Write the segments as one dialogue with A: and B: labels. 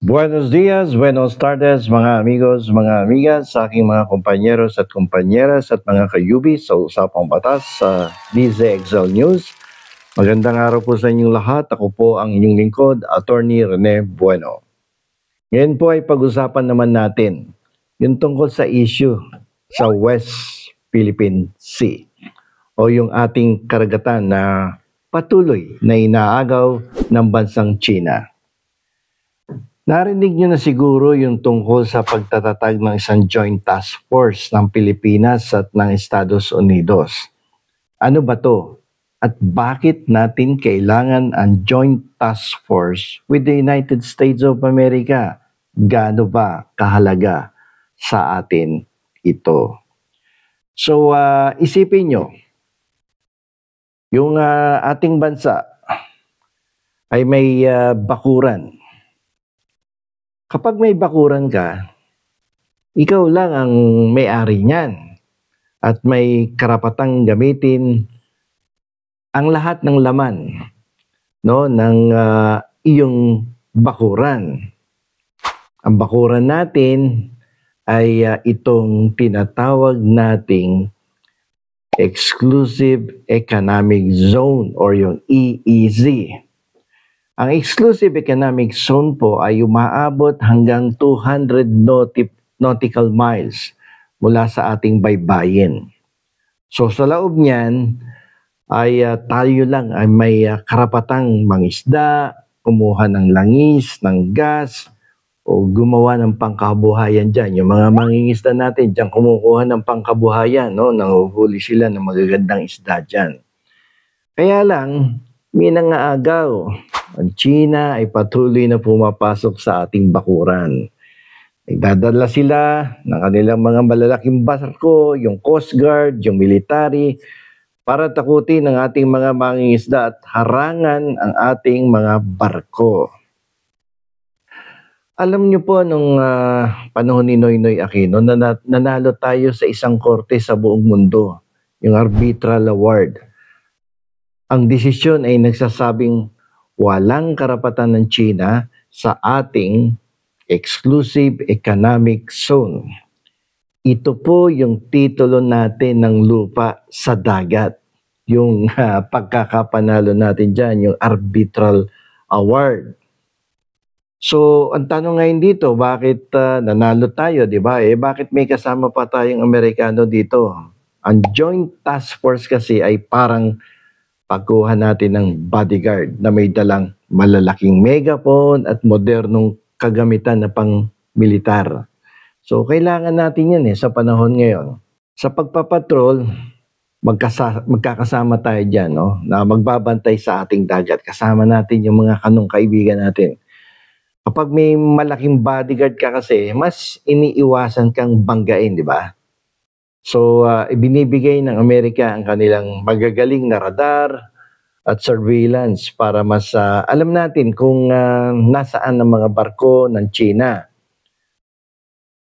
A: Buenos dias, buenos tardes mga amigos, mga amigas, sa aking mga kompanyeros at kompanyeras at mga kayubi sa Usapang Batas sa DZXL News. Magandang araw po sa inyong lahat. Ako po ang inyong lingkod, Attorney Rene Bueno. Ngayon po ay pag-usapan naman natin yung tungkol sa issue sa West Philippine Sea o yung ating karagatan na patuloy na inaagaw ng bansang China. Narinig nyo na siguro yung tungkol sa pagtatatag ng isang joint task force ng Pilipinas at ng Estados Unidos. Ano ba to? At bakit natin kailangan ang joint task force with the United States of America? Gaano ba kahalaga sa atin ito? So, isipin nyo, yung ating bansa ay may bakuran. Kapag may bakuran ka, ikaw lang ang may-ari niyan at may karapatang gamitin ang lahat ng laman ng iyong bakuran. Ang bakuran natin ay itong tinatawag nating Exclusive Economic Zone or yung EEZ. Ang Exclusive Economic Zone po ay umaabot hanggang 200 nautical miles mula sa ating baybayin. So sa loob niyan ay tayo lang ay may karapatang mangisda, kumuha ng langis, ng gas, o gumawa ng pangkabuhayan dyan. Yung mga mangingisda natin dyan kumukuha ng pangkabuhayan, nanguhuli sila ng magagandang isda dyan. Kaya lang, may nangaagaw. Ang China ay patuloy na pumapasok sa ating bakuran. Nagdadala sila ng kanilang mga malalaking barko, yung Coast Guard, yung military, para takutin ang ating mga mangingisda at harangan ang ating mga barko. Alam niyo po, nung panahon ni Noynoy Aquino, nanalo tayo sa isang korte sa buong mundo, yung Arbitral Award. Ang desisyon ay nagsasabing walang karapatan ng China sa ating Exclusive Economic Zone. Ito po yung titulo natin ng lupa sa dagat. Yung pagkakapanalo natin dyan, yung Arbitral Award. So, ang tanong ngayon dito, bakit nanalo tayo, di ba? Bakit may kasama pa tayong Amerikano dito? Ang Joint Task Force kasi ay parang pagkuha natin ng bodyguard na may dalang malalaking megaphone at modernong kagamitan na pang-militar. So, kailangan natin yan sa panahon ngayon. Sa pagpapatrol, magkakasama tayo dyan, na magbabantay sa ating dagat. Kasama natin yung mga kanong kaibigan natin. Kapag may malaking bodyguard ka kasi, mas iniiwasan kang banggain, di ba? So, ibinibigay ng Amerika ang kanilang magagaling na radar at surveillance para mas alam natin kung nasaan ang mga barko ng China.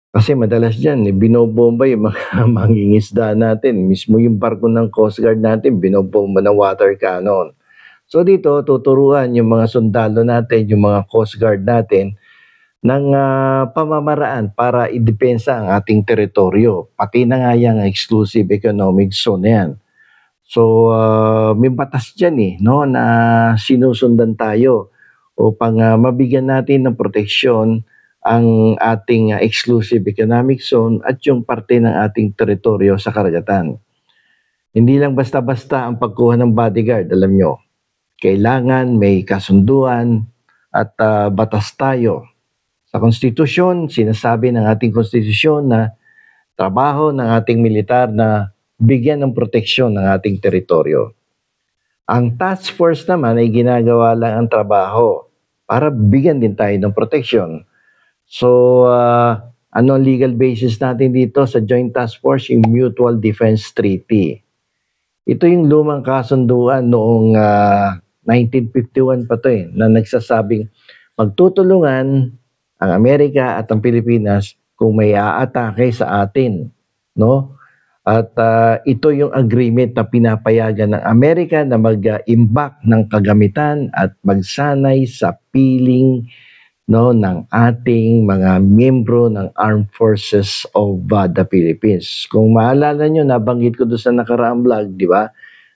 A: Kasi madalas dyan, binobomba yung mga mangingisda natin. Mismo yung barko ng Coast Guard natin, binobomba ng water cannon. So dito, tuturuan yung mga sundalo natin, yung mga Coast Guard natin, ng pamamaraan para idepensa ang ating teritoryo. Pati na nga yung Exclusive Economic Zone yan. So, may batas dyan na sinusundan tayo upang mabigyan natin ng proteksyon ang ating Exclusive Economic Zone at yung parte ng ating teritoryo sa karagatan. Hindi lang basta-basta ang pagkuha ng bodyguard, alam nyo. Kailangan may kasunduan at batas tayo. Sa konstitusyon, sinasabi ng ating konstitusyon na trabaho ng ating militar na bigyan ng proteksyon ng ating teritoryo. Ang task force naman ay ginagawa lang ang trabaho para bigyan din tayo ng proteksyon. So, ano ang legal basis natin dito sa Joint Task Force? Yung Mutual Defense Treaty. Ito yung lumang kasunduan noong 1951 pa to na nagsasabing magtutulungan ang Amerika at ang Pilipinas kung may aatake sa atin, At ito yung agreement na pinapayagan ng Amerika na mag-imbak ng kagamitan at magsanay sa piling no, ng ating mga miyembro ng Armed Forces of the Philippines. Kung maalala nyo, nabanggit ko doon sa nakaraang vlog, di ba?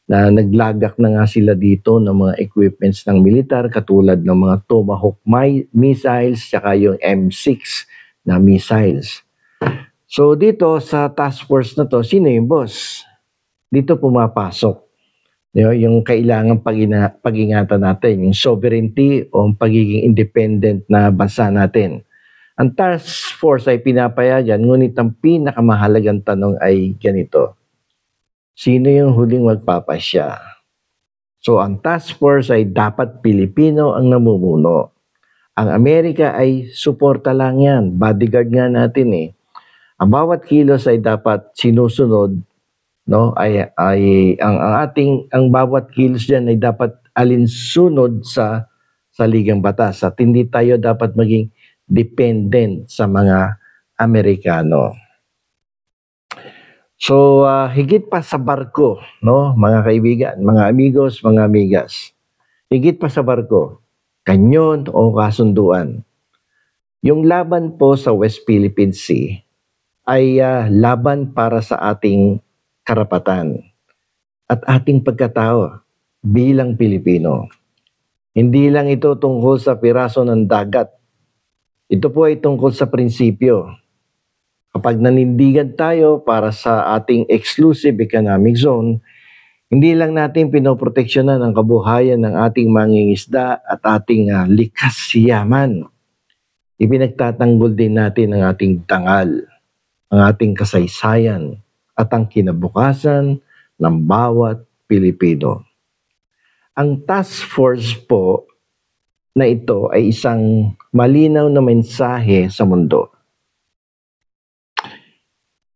A: Na naglagak na nga sila dito ng mga equipments ng militar katulad ng mga Tomahawk missiles saka yung M6 na missiles. So dito sa task force na to, sino yung boss? Dito pumapasok yung kailangan pag-ingatan natin, yung sovereignty o pagiging independent na bansa natin. Ang task force ay pinapayagan, ngunit ang pinakamahalagang tanong ay ganito. Sino yung huling magpapasya? So ang task force ay dapat Pilipino ang namumuno. Ang Amerika ay suporta lang yan, bodyguard nga natin eh. Ang bawat kilos ay dapat sinusunod, no, ang bawat kilos diyan ay dapat alinsunod sa saligang batas at hindi tayo dapat maging dependent sa mga Amerikano. So higit pa sa barko, no, mga kaibigan, mga amigos, mga amigas. Higit pa sa barko, kanyon o kasunduan. Yung laban po sa West Philippine Sea ay laban para sa ating karapatan at ating pagkatao bilang Pilipino. Hindi lang ito tungkol sa piraso ng dagat. Ito po ay tungkol sa prinsipyo. Kapag nanindigan tayo para sa ating exclusive economic zone, hindi lang natin pinoproteksyonan ang kabuhayan ng ating mangingisda at ating likas yaman. Ipinagtatanggol din natin ang ating dangal, ang ating kasaysayan, at ang kinabukasan ng bawat Pilipino. Ang task force po na ito ay isang malinaw na mensahe sa mundo.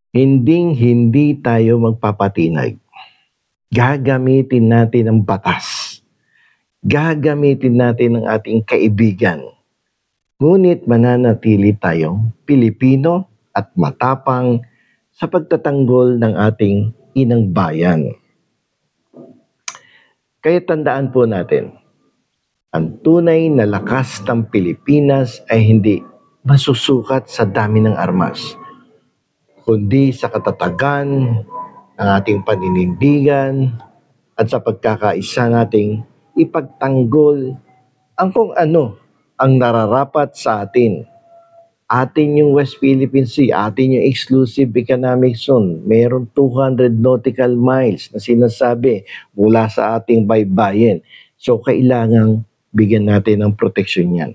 A: Hindi tayo magpapatinag. Gagamitin natin ang batas. Gagamitin natin ang ating kaibigan. Ngunit mananatili tayong Pilipino at matapang sa pagtatanggol ng ating inang bayan. Kaya tandaan po natin, ang tunay na lakas ng Pilipinas ay hindi masusukat sa dami ng armas, kundi sa katatagan ng ating paninindigan at sa pagkakaisa nating ipagtanggol ang kung ano ang nararapat sa atin. Atin yung West Philippine Sea, atin yung exclusive economic zone. Meron 200 nautical miles na sinasabi mula sa ating baybayin. So kailangang bigyan natin ng proteksyon yan.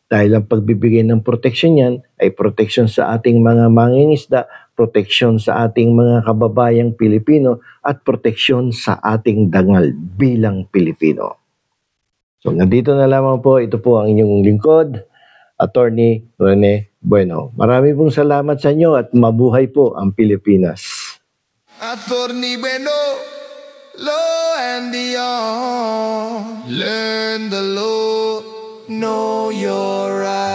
A: Dahil ang pagbibigay ng proteksyon yan ay proteksyon sa ating mga mangingisda, proteksyon sa ating mga kababayang Pilipino, at proteksyon sa ating dangal bilang Pilipino. So nandito na lamang po, ito po ang inyong lingkod, Attorney Rene Bueno. Marami pong salamat sa inyo at mabuhay po ang Pilipinas.
B: Attorney Bueno, law and beyond. Learn the law, know your right.